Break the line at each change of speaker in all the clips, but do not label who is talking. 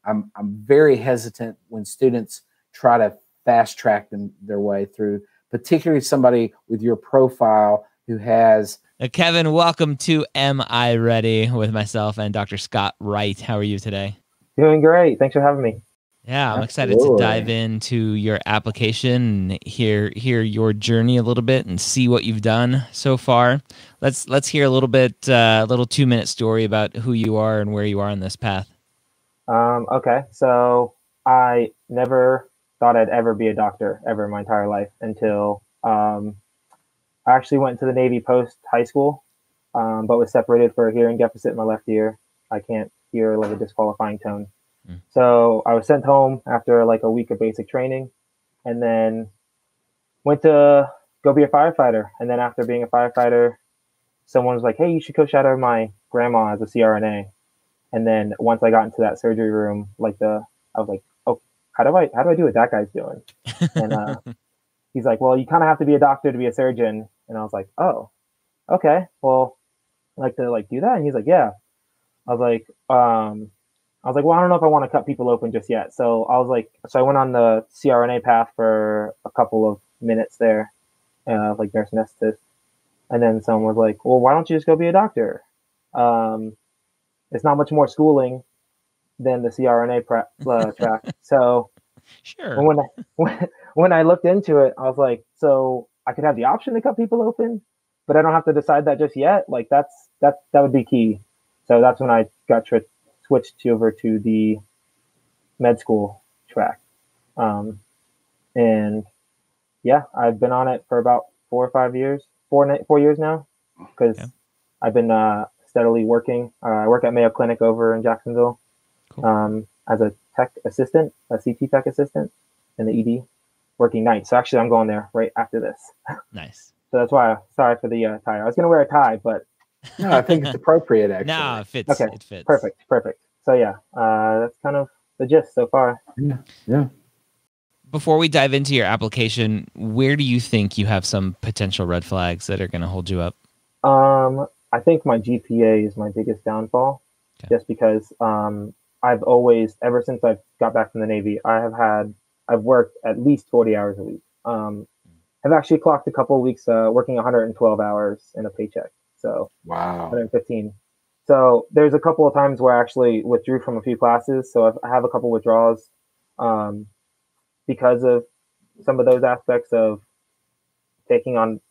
I'm very hesitant when students try to fast track their way through, particularly somebody with your profile who has.
Kevin, welcome to Am I Ready with myself and Dr. Scott Wright. How are you today?
Doing great. Thanks for having me.
Yeah, I'm excited to dive into your application and hear your journey a little bit and see what you've done so far. Let's hear a little bit, a little 2-minute story about who you are and where you are on this path.
Okay, so I never thought I'd ever be a doctor ever in my entire life until I actually went to the Navy post high school, but was separated for a hearing deficit in my left ear. I can't hear like a disqualifying tone. So I was sent home after like a week of basic training, and then went to go be a firefighter. And then after being a firefighter, someone was like, "Hey, you should go shadow my grandma as a CRNA." And then once I got into that surgery room, I was like, "Oh, how do I do what that guy's doing?" And he's like, "Well, you kind of have to be a doctor to be a surgeon." And I was like, "Oh, okay. Well, I'd like to do that." And he's like, "Yeah." I was like, "Well, I don't know if I want to cut people open just yet." So I went on the CRNA path for a couple of minutes there, like nurse anesthetist. And then someone was like, "Well, why don't you just go be a doctor? It's not much more schooling than the CRNA track." So
sure.
When I looked into it, I was like, so I could have the option to cut people open, but I don't have to decide that just yet. Like that would be key. So that's when I got switched over to the med school track. And yeah, I've been on it for about 4 or 5 years, 4 years now, because I've been steadily working. I work at Mayo Clinic over in Jacksonville. Cool. As a tech assistant, a CT tech assistant in the ED, working nights. So actually I'm going there right after this.
Nice.
So that's why, sorry for the tie. I was going to wear a tie, but
no, I think it's appropriate, actually.
No, it fits.
Okay,
it fits.
Perfect. So yeah, that's kind of the gist so far.
Yeah.
Before we dive into your application, where do you think you have some potential red flags that are going to hold you up?
I think my GPA is my biggest downfall, just because I've always, ever since I got back from the Navy, I've worked at least 40 hours a week. I've actually clocked a couple of weeks working 112 hours in a paycheck. So
wow,
115. So there's a couple of times where I actually withdrew from a few classes. So I have a couple withdrawals because of some of those aspects of taking on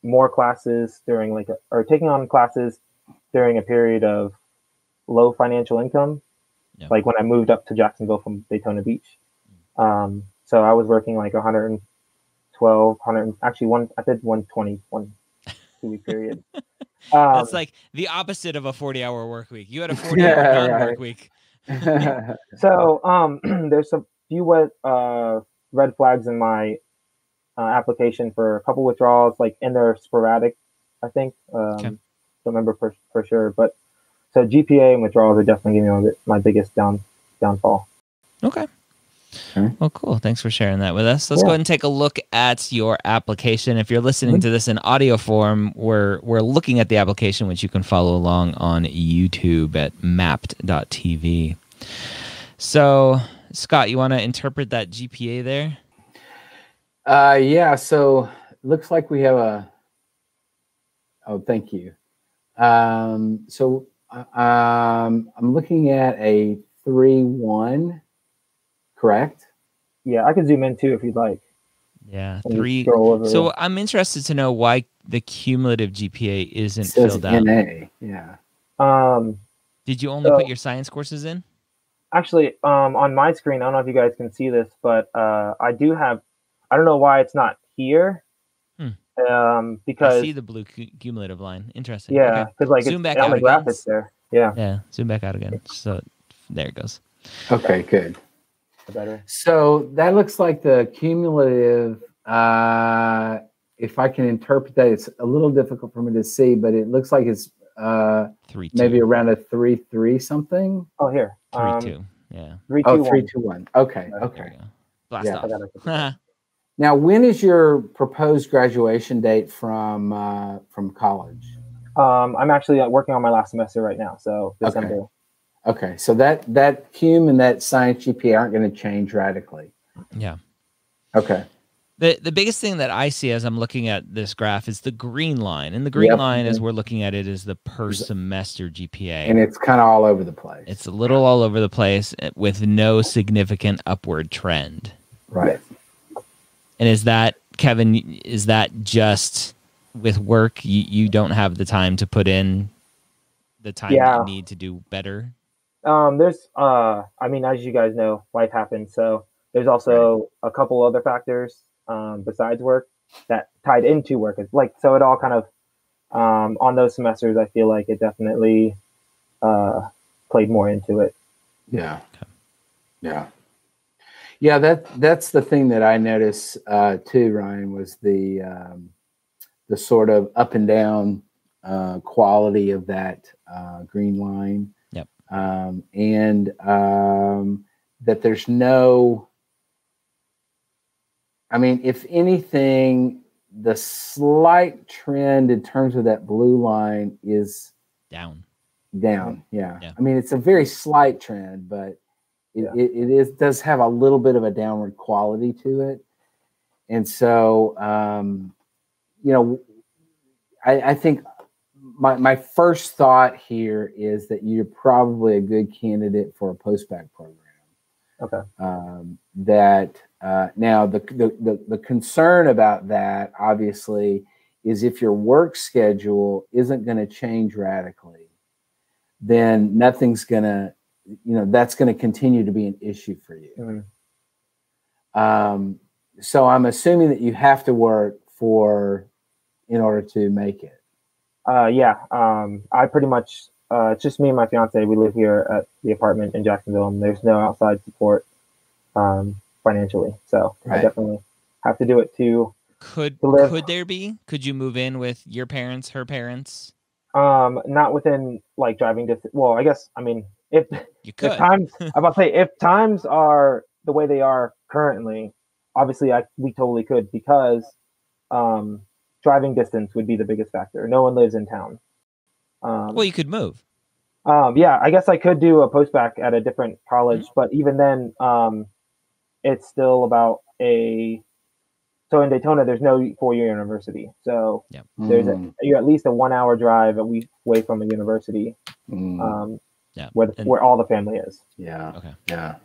more classes during taking on classes during a period of low financial income. Yeah. Like when I moved up to Jacksonville from Daytona Beach. So I was working like 112, actually I did 120, 2-week period.
That's like the opposite of a 40-hour work week. You had a 40-hour non-work week.
So there's a few red flags in my application for a couple withdrawals, and they're sporadic, I think. Don't remember for sure, but so GPA and withdrawals are definitely giving me my biggest downfall.
Okay. Well, cool. Thanks for sharing that with us. Let's go ahead and take a look at your application. If you're listening to this in audio form, we're looking at the application, which you can follow along on YouTube at mapped.tv. So, Scott, you want to interpret that GPA there?
Yeah. So, looks like we have thank you. So, I'm looking at a 3.1. Correct?
Yeah, I can zoom in too if you'd like.
Yeah, 3. So I'm interested to know why the cumulative GPA isn't filled out.
NA. Yeah.
Did you only put your science courses in?
Actually, on my screen, I don't know if you guys can see this, but I do have. I don't know why it's not here. Because
I see the blue cumulative line. Interesting.
Yeah, because
zoom back
on the
out
graphics there. Yeah.
Yeah. Zoom back out again. So there it goes.
Okay. Good.
Better.
So that looks like the cumulative. If I can interpret that, it's a little difficult for me to see, but it looks like it's
3.2.
maybe around a 3.3 something.
Oh, here
3.2. Yeah.
3.2.
3.2.1. Okay. Okay.
Blast off.
Now, when is your proposed graduation date from college?
I'm actually working on my last semester right now, so December.
Okay, so that cum and that science GPA aren't going to change radically.
Yeah.
Okay.
The biggest thing that I see as I'm looking at this graph is the green line. And the green line, as we're looking at it, is the per semester GPA.
And it's kind of all over the place.
It's a little all over the place with no significant upward trend.
Right.
And is that, Kevin, is that just with work, you don't have the time to put in the time that you need to do better?
There's, I mean, as you guys know, life happens. So there's also a couple other factors besides work that tied into work. It's like, so it all kind of, on those semesters, I feel like it definitely played more into it.
Yeah. Okay. Yeah. Yeah, that's the thing that I noticed too, Ryan, was the sort of up and down quality of that green line.
Yep.
And that there's no, I mean, if anything, the slight trend in terms of that blue line is
down.
Yeah. I mean, it's a very slight trend, but it does have a little bit of a downward quality to it. And so, I think my first thought here is that you're probably a good candidate for a post-bacc program.
Okay.
Now the concern about that obviously is if your work schedule isn't going to change radically, then nothing's going to, that's going to continue to be an issue for you. Mm-hmm. So I'm assuming that you have to work in order to make it.
I pretty much, it's just me and my fiance. We live here at the apartment in Jacksonville, and there's no outside support financially. So I definitely have to do it to live.
Could there be? Could you move in with your parents, her parents?
Not within like driving distance. Well, I guess, I mean, if times, I'm about to say, if times are the way they are currently, obviously we totally could, because driving distance would be the biggest factor. No one lives in town.
Well, you could move.
I guess I could do a post-bacc at a different college, but even then, it's still about so in Daytona, there's no four-year university. So you're at least a 1 hour drive away from a university, where all the family is.
Yeah.
Okay.
Yeah.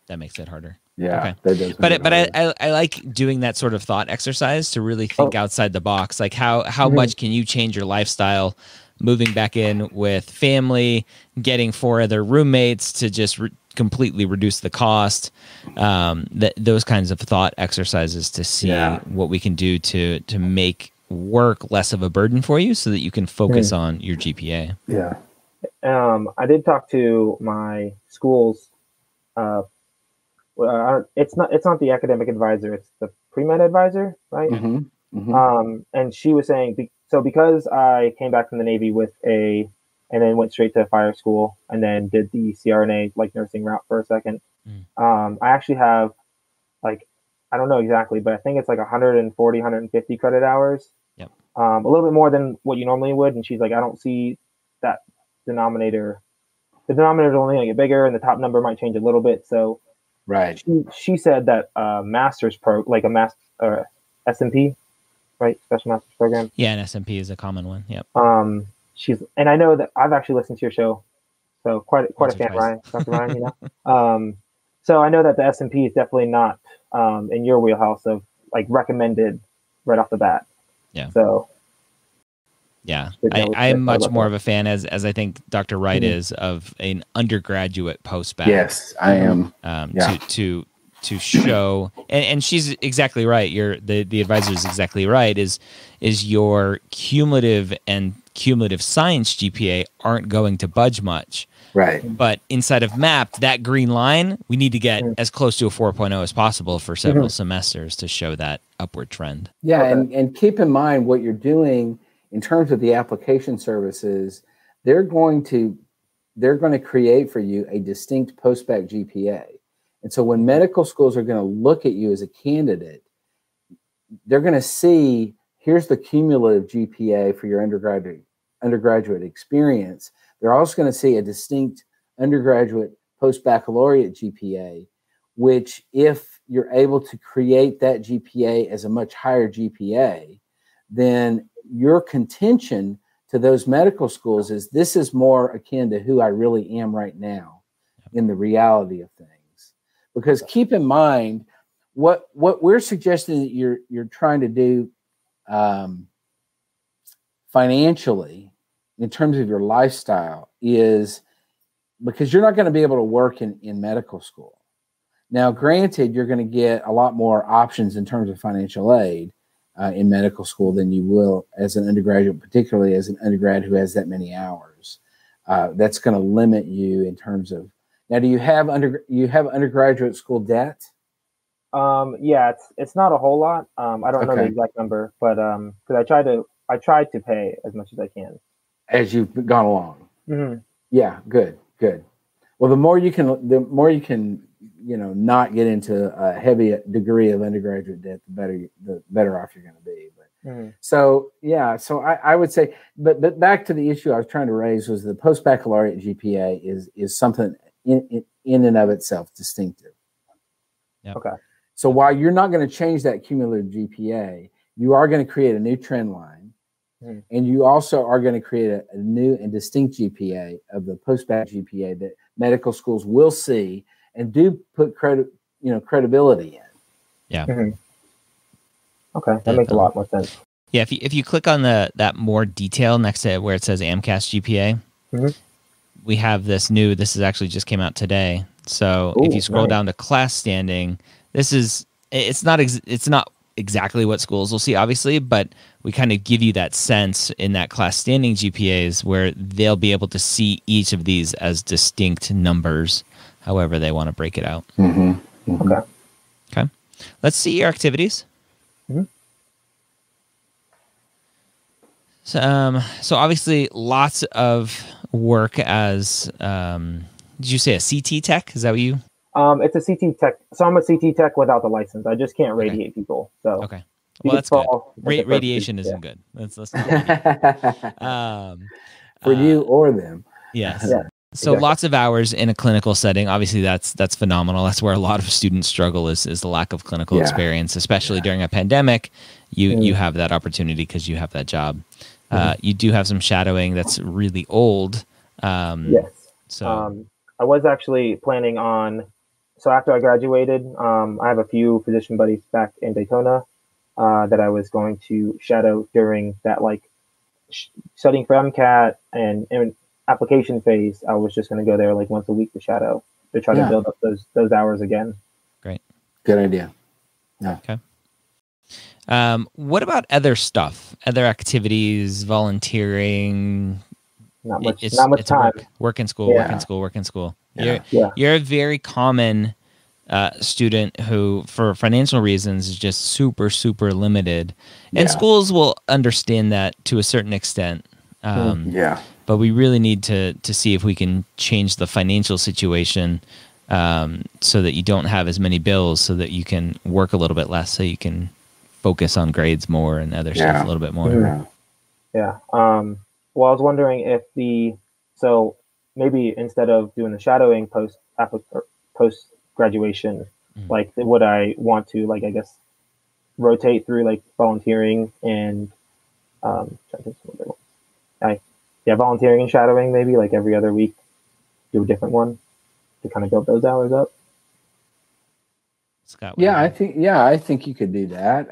That makes it harder.
Yeah.
Okay. But I like doing that sort of thought exercise to really think outside the box. Like how much can you change your lifestyle, moving back in with family, getting 4 other roommates to just completely reduce the cost. Those kinds of thought exercises to see what we can do to make work less of a burden for you so that you can focus on your GPA.
Yeah.
I did talk to my school's it's not the academic advisor, it's the pre-med advisor, right? Mm-hmm. Mm-hmm. And she was saying, because I came back from the Navy and then went straight to fire school and then did the CRNA, like nursing route for a second. I actually have I don't know exactly, but I think it's like 140, 150 credit hours.
Yep.
A little bit more than what you normally would. And she's like, I don't see that denominator. The denominator is only going to get bigger and the top number might change a little bit. So she said that master's like a master or SMP, right? Special master's program.
Yeah, an SMP is a common one. Yep.
And I know that I've actually listened to your show, so quite a fan, Ryan, Dr. Ryan, so I know that the SMP is definitely not in your wheelhouse of like recommended right off the bat.
Yeah.
So.
Yeah, I'm much more of a fan, as I think Dr. Wright is, of an undergraduate post-bacc.
Yes, I am.
To show, and she's exactly right. The advisor is exactly right. Is your cumulative and cumulative science GPA aren't going to budge much.
Right.
But inside of MAP, that green line, we need to get as close to a 4.0 as possible for several semesters to show that upward trend.
Yeah, and keep in mind what you're doing. In terms of the application services, they're going to create for you a distinct post-bacc GPA. And so when medical schools are going to look at you as a candidate, they're going to see, here's the cumulative GPA for your undergraduate experience. They're also going to see a distinct undergraduate post-baccalaureate GPA, which if you're able to create that GPA as a much higher GPA, then your contention to those medical schools is this is more akin to who I really am right now in the reality of things. Because keep in mind, what we're suggesting that you're trying to do financially in terms of your lifestyle is because you're not going to be able to work in medical school. Now, granted, you're going to get a lot more options in terms of financial aid in medical school than you will as an undergraduate, particularly as an undergrad who has that many hours. That's going to limit you in terms of. Now, do you have undergraduate school debt?
Yeah, it's not a whole lot. I don't know the exact number, but because I tried to pay as much as I can
as you've gone along.
Mm-hmm.
Yeah, good. Well, the more you can, not get into a heavy degree of undergraduate debt, the better off you're going to be. But so I would say, but back to the issue I was trying to raise was the post-baccalaureate GPA is something in and of itself distinctive.
Yep.
Okay.
So while you're not going to change that cumulative GPA, you are going to create a new trend line. And you also are going to create a new and distinct GPA of the post-bacc GPA that medical schools will see and do put credibility in.
Yeah.
Okay, that makes a lot more sense.
Yeah, if you click on that more detail next to where it says AMCAS GPA, we have this is actually just came out today. So if you scroll down to class standing, it's not exactly what schools will see, obviously, but we kind of give you that sense in that class standing GPAs where they'll be able to see each of these as distinct numbers, however they want to break it out. Okay. Let's see your activities. So obviously lots of work as, did you say a CT tech? Is that what you?
It's a CT tech. So I'm a CT tech without the license. I just can't radiate people. So
okay. Well, that's good. Radiation isn't good. Let's for
you or them.
Yes.
Yeah.
So lots of hours in a clinical setting. Obviously, that's phenomenal. That's where a lot of students struggle is the lack of clinical experience, especially during a pandemic. You have that opportunity because you have that job. You do have some shadowing that's really old.
Yes.
So
I was actually planning on. So after I graduated, I have a few physician buddies back in Daytona that I was going to shadow during that studying for MCAT and application phase. I was just going to go there once a week to shadow to try to build up those hours again.
Great.
Good idea.
Yeah. Okay. What about other stuff? Other activities, volunteering?
Not much time.
Work in school. You're a very common student who, for financial reasons, is just super, super limited. And schools will understand that to a certain extent. But we really need to see if we can change the financial situation so that you don't have as many bills, so that you can work a little bit less, so you can focus on grades more and other stuff a little bit more.
Yeah. Well, I was wondering if so maybe instead of doing the shadowing post graduation, would I want to I guess rotate through volunteering and volunteering and shadowing maybe every other week, do a different one to kind of build those hours up.
Scott,
I think you could do that.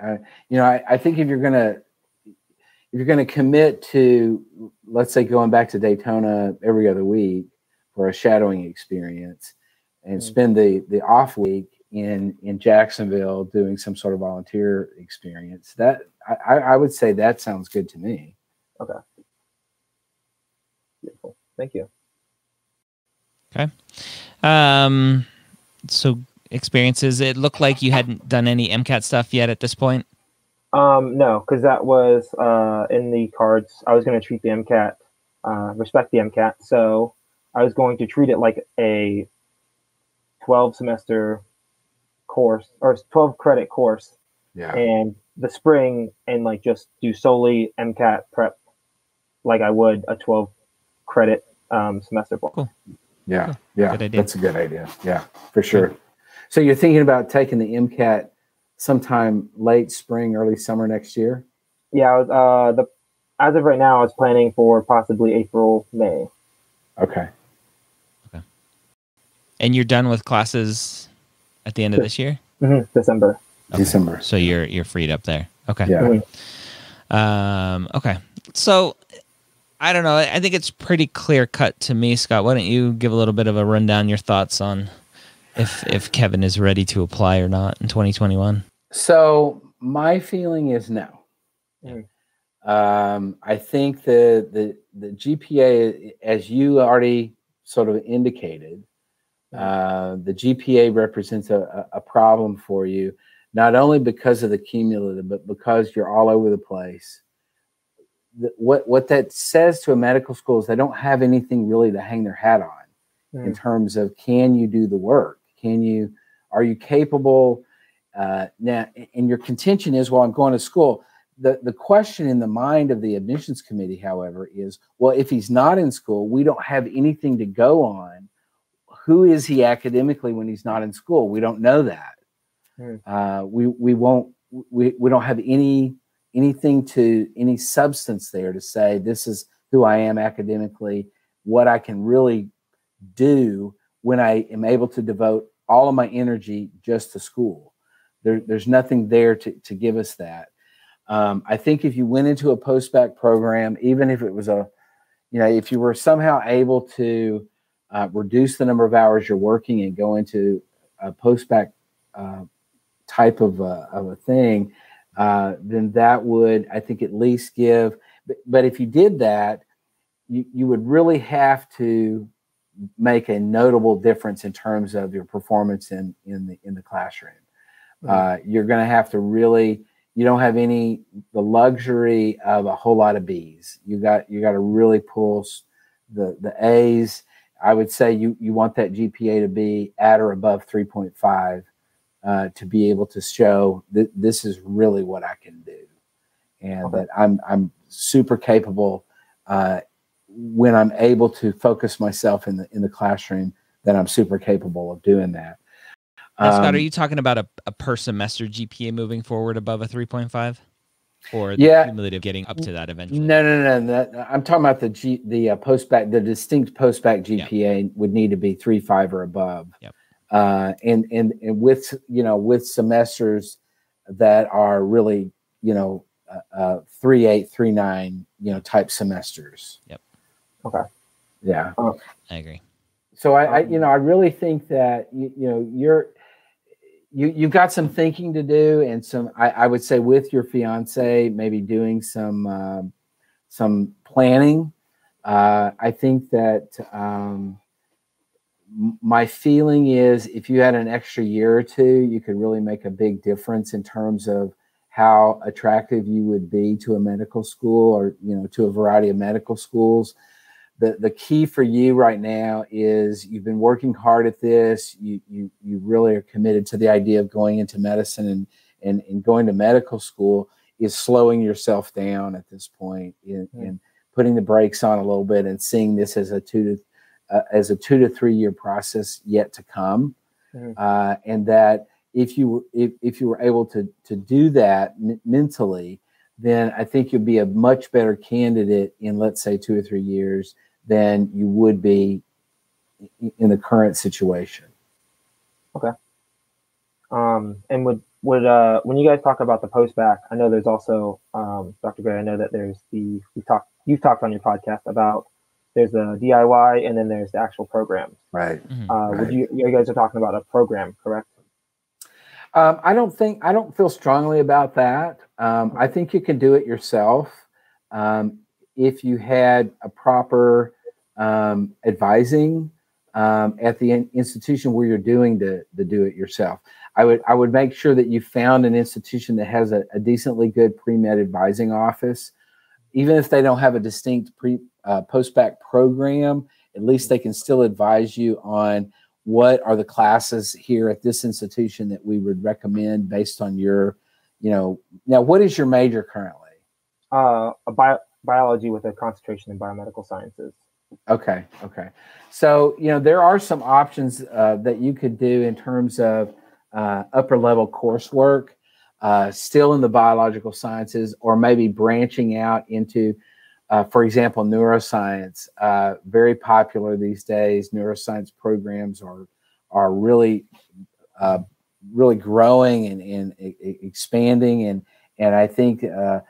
I think if you're gonna commit to, let's say, going back to Daytona every other week for a shadowing experience and spend the off week in Jacksonville doing some sort of volunteer experience, that I would say that sounds good to me.
Okay. Beautiful. Thank you.
Okay. So experiences, it looked like you hadn't done any MCAT stuff yet at this point?
No, because that was in the cards. I was going to treat the MCAT, respect the MCAT. So I was going to treat it like a 12-semester course or 12-credit course.
Yeah.
And the spring and just do solely MCAT prep like I would a 12-credit semester.
Cool.
Yeah.
Cool.
Yeah.
Good idea.
That's a good idea. Yeah, for sure. So you're thinking about taking the MCAT sometime late spring, early summer next year?
Yeah, I was, as of right now, I was planning for possibly April, May.
Okay.
Okay. And you're done with classes at the end of this year?
December.
Okay.
December.
So you're freed up there. Okay.
Yeah.
Okay. So I don't know. I think it's pretty clear cut to me, Scott. Why don't you give a little bit of a rundown, your thoughts on if Kevin is ready to apply or not in 2021?
So my feeling is no. I think the GPA, as you already sort of indicated, the GPA represents a problem for you, not only because of the cumulative, but because you're all over the place. What that says to a medical school is they don't have anything really to hang their hat on in terms of, can you do the work? Are you capable? Now, and your contention is, well, I'm going to school. The question in the mind of the admissions committee, however, is, well, if he's not in school, we don't have anything to go on. Who is he academically when he's not in school? We don't know that. We don't have any substance there to say, this is who I am academically, what I can really do when I am able to devote all of my energy just to school. There's nothing there to give us that. I think if you went into a post-bacc program, even if it was if you were somehow able to reduce the number of hours you're working and go into a post-bacc type of a thing, then that would, I think, at least give. But if you did that, you would really have to make a notable difference in terms of your performance in the classroom. You're going to have to really. You don't have the luxury of a whole lot of B's. You got to really pull the A's. I would say you want that GPA to be at or above 3.5 to be able to show that this is really what I can do, and that I'm super capable when I'm able to focus myself in the classroom. That I'm super capable of doing that.
And Scott, are you talking about a per semester GPA moving forward above a 3.5, or the cumulative getting up to that eventually?
No. I'm talking about the post-bacc, the distinct post-bacc GPA would need to be 3.5 or above.
Yep.
And with semesters that are really 3.8, 3.9 type semesters.
Yep.
Okay.
Yeah.
I agree.
So I really think that you've got some thinking to do, and I would say with your fiance, maybe doing some planning. I think that my feeling is, if you had an extra year or two, you could really make a big difference in terms of how attractive you would be to a medical school, or to a variety of medical schools. The key for you right now is, you've been working hard at this. You really are committed to the idea of going into medicine, and going to medical school is slowing yourself down at this point, and putting the brakes on a little bit, and seeing this as a 2 to 3 year process yet to come. And that if you were able to do that mentally, then I think you'll be a much better candidate in, let's say, 2 or 3 years than you would be in the current situation. Okay.
And would when you guys talk about the post-bacc, I know there's also Dr. Gray, I know that there's you've talked on your podcast about, there's the DIY and then there's the actual program.
Right.
Would you guys are talking about a program, correct?
I don't feel strongly about that. I think you can do it yourself if you had a proper advising at the institution where you're doing the do it yourself. I would make sure that you found an institution that has a decently good pre-med advising office. Even if they don't have a distinct post-bacc program, at least they can still advise you on what are the classes here at this institution that we would recommend based on your, now what is your major currently?
Biology with a concentration in biomedical sciences.
Okay. So, there are some options that you could do in terms of upper level coursework, still in the biological sciences, or maybe branching out into, for example, neuroscience. Very popular these days. Neuroscience programs are really really growing and expanding, and I think a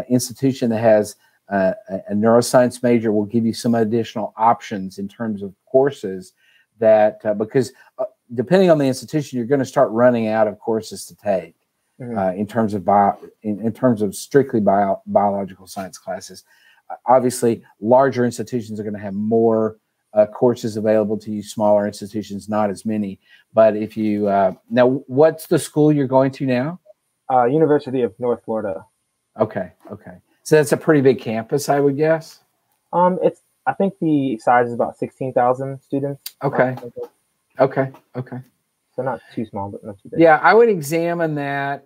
institution that has a neuroscience major will give you some additional options in terms of courses that because depending on the institution, you're going to start running out of courses to take in terms of in terms of strictly biological science classes. Obviously, larger institutions are going to have more courses available to you. Smaller institutions, not as many. But if you now, what's the school you're going to now?
University of North Florida.
Okay. So that's a pretty big campus, I would guess.
I think the size is about 16,000 students.
Okay.
So not too small, but not too big.
Yeah, I would examine that.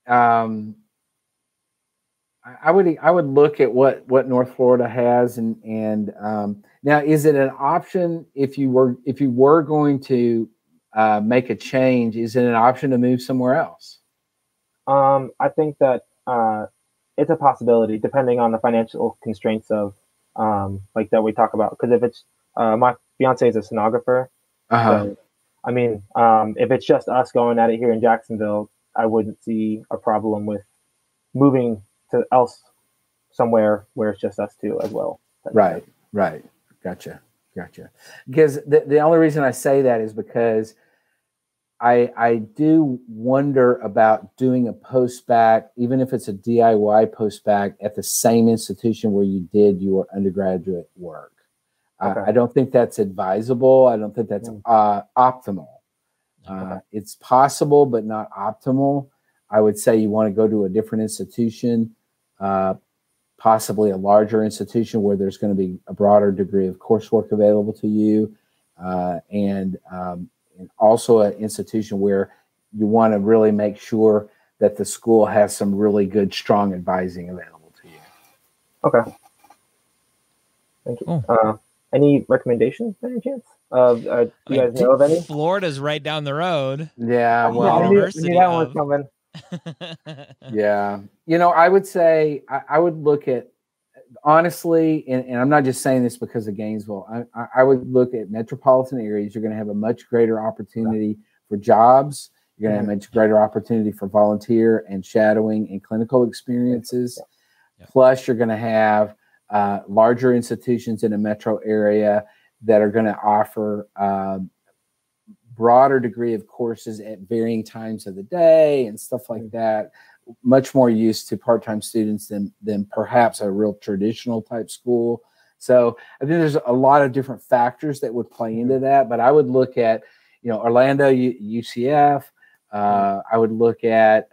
I would look at what North Florida has, and now, is it an option if you were going to make a change? Is it an option to move somewhere else?
I think that it's a possibility, depending on the financial constraints of like that we talk about. Because if it's my fiance is a sonographer, so I mean, if it's just us going at it here in Jacksonville, I wouldn't see a problem with moving to somewhere where it's just us two as well.
Right. Gotcha. Because the only reason I say that is because I do wonder about doing a post-bacc, even if it's a DIY post-bacc, at the same institution where you did your undergraduate work. Okay. I don't think that's advisable. I don't think that's optimal. It's possible, but not optimal. I would say you want to go to a different institution, possibly a larger institution where there's going to be a broader degree of coursework available to you, and also an institution where you want to really make sure that the school has some really good, strong advising available to you.
Okay. Thank you. Any recommendations, by any chance? Do you guys know of any?
Florida's right down the road.
Yeah, well,
I knew that one was coming.
Yeah. I would say I would look at, honestly, and I'm not just saying this because of Gainesville, I would look at metropolitan areas. You're going to have a much greater opportunity for jobs. You're going to have a much greater opportunity for volunteer and shadowing and clinical experiences. Plus, you're going to have larger institutions in a metro area that are going to offer broader degree of courses at varying times of the day and stuff like that. Much more used to part-time students than perhaps a real traditional type school. So I think there's a lot of different factors that would play into that. But I would look at, Orlando, UCF. I would look at,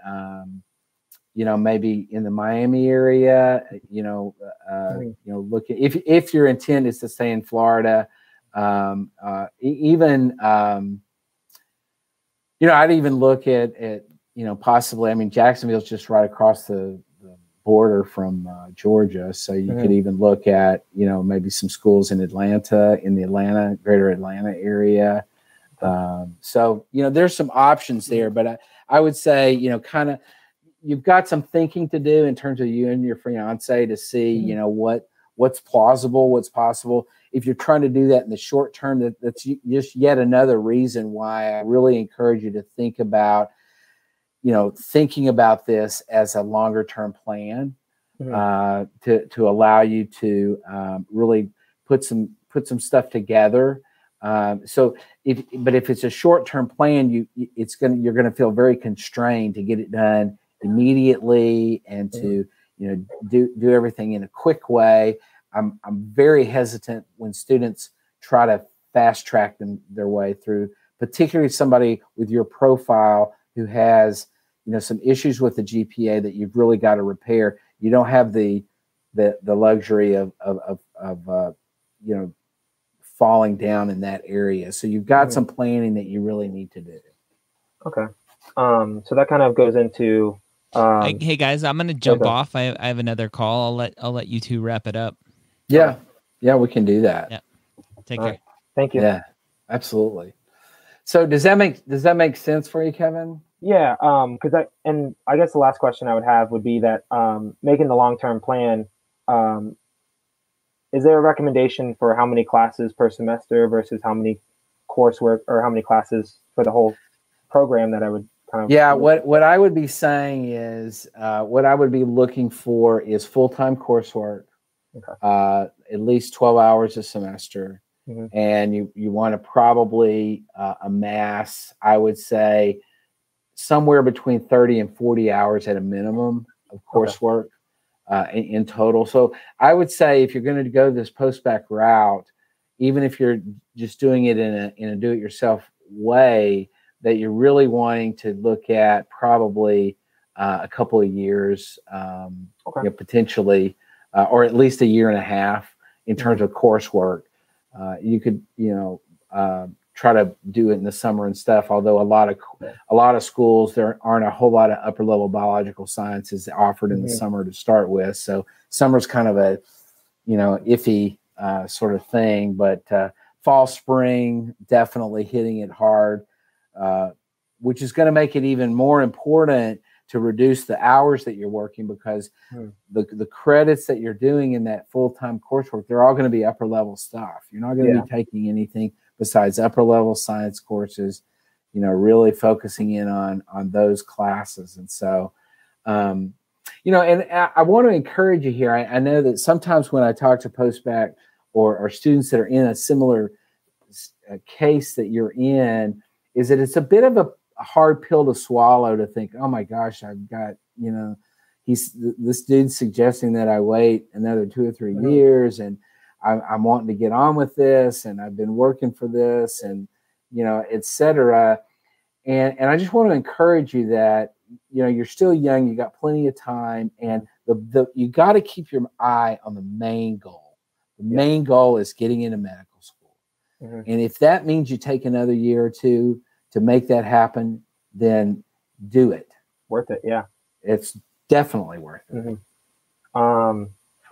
maybe in the Miami area. Look at if your intent is to stay in Florida. I'd even look at possibly, Jacksonville's just right across the border from Georgia. So you could even look at, maybe some schools in Atlanta, in the greater Atlanta area. So, there's some options there, but I would say, you've got some thinking to do in terms of you and your fiance to see, what's plausible, what's possible. If you're trying to do that in the short term, that's just yet another reason why I really encourage you to think about, thinking about this as a longer term plan, to allow you to really put some stuff together. So if it's a short term plan, you're going to feel very constrained to get it done immediately and to do everything in a quick way. I'm very hesitant when students try to fast track their way through, particularly somebody with your profile who has some issues with the GPA that you've really got to repair. You don't have the luxury of falling down in that area. So you've got some planning that you really need to do.
Okay. So that kind of goes into
hey guys, I'm gonna jump off. I have another call. I'll let you two wrap it up.
Yeah. Yeah, we can do that.
Yeah. Take care.
Thank you.
Yeah, absolutely. So does that make sense for you, Kevin?
Yeah. I guess the last question I would have would be that making the long-term plan, is there a recommendation for how many classes per semester versus how many coursework or how many classes for the whole program that I would kind of?
Yeah, what I would be saying is what I would be looking for is full-time coursework, at least 12 hours a semester. And you want to probably amass, I would say, somewhere between 30 and 40 hours at a minimum of coursework in total. So I would say if you're going to go this post-bacc route, even if you're just doing it in a do-it-yourself way, that you're really wanting to look at probably a couple of years, potentially, or at least a year and a half in terms of coursework. You could, try to do it in the summer and stuff. Although a lot of schools, there aren't a whole lot of upper level biological sciences offered in the summer to start with. So summer's kind of a, iffy sort of thing. But fall, spring, definitely hitting it hard, which is going to make it even more important to reduce the hours that you're working, because the credits that you're doing in that full-time coursework, they're all going to be upper level stuff. You're not going to be taking anything besides upper level science courses, really focusing in on those classes. And so, and I want to encourage you here. I know that sometimes when I talk to post-bacc or students that are in a similar case that you're in, is that it's a bit of a hard pill to swallow to think, oh my gosh, I've got, this dude's suggesting that I wait another 2 or 3 years, and I'm wanting to get on with this, and I've been working for this, and, et cetera. And I just want to encourage you that, you're still young, you got plenty of time, and you got to keep your eye on the main goal. The main goal is getting into medical school. And if that means you take another year or two to make that happen, then do it.
Worth it. Yeah.
It's definitely worth it.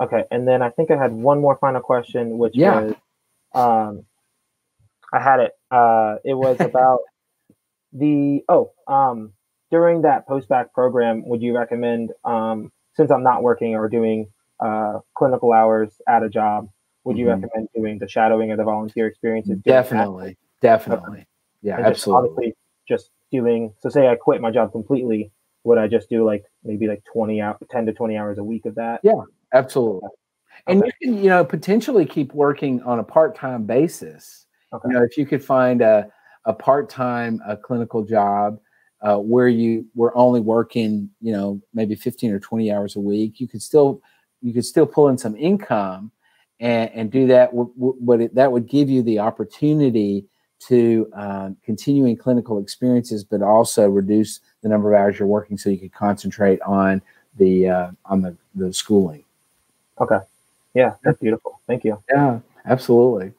Okay. And then I think I had one more final question, which was, I had it. It was about during that post-bacc program, would you recommend, since I'm not working or doing clinical hours at a job, would you recommend doing the shadowing or the volunteer experiences?
Definitely. Yeah,
and
absolutely.
Just doing, so say I quit my job completely, would I just do maybe 10 to 20 hours a week of that?
Yeah, absolutely. And you can, potentially keep working on a part-time basis. If you could find a part-time clinical job where you were only working, maybe 15 or 20 hours a week, you could still pull in some income and do that. That would give you the opportunity to continuing clinical experiences, but also reduce the number of hours you're working, so you could concentrate on the schooling.
Okay. Yeah, that's beautiful. Thank you.
Yeah, absolutely.